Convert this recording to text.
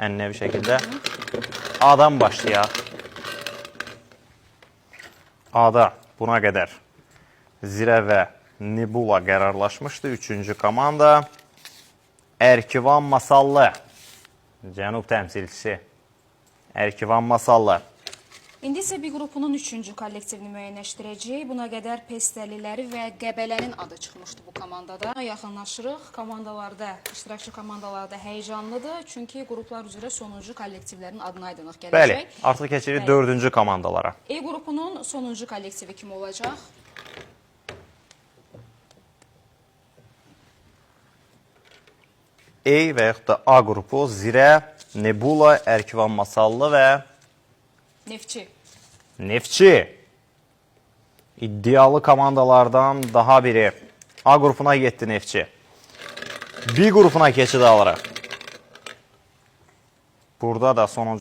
ənənəvi şəkildə. A-dan başlayaq. A-da buna qədər Zirə və Nebula qərarlaşmışdı. Üçüncü komanda Ərkivan Masallı. Cənub təmsilçisi Ərkivan Masallı. İndi isə B qrupunun üçüncü kollektivini müəyyənləşdirəcəyik. Buna qədər Pestəliləri və Qəbələnin adı çıxmışdı bu komandada. Yaxınlaşırıq. Komandalarda, iştirakçı komandalarda həyəcanlıdır. Çünki qruplar üzrə sonuncu kollektivlərin adını aydınlıq gələcək. Bəli, artıq keçirik dördüncü komandalara. E qrupunun sonuncu kollektivi kim olacaq? E və yaxud da A qrupu Zirə, Nebula, Ərkivan Masallı və Neftçi. Neftçi. İddialı komandalardan daha biri. A qrupuna getdi Neftçi. B qrupuna keçid alırıq. Burada da sonuncu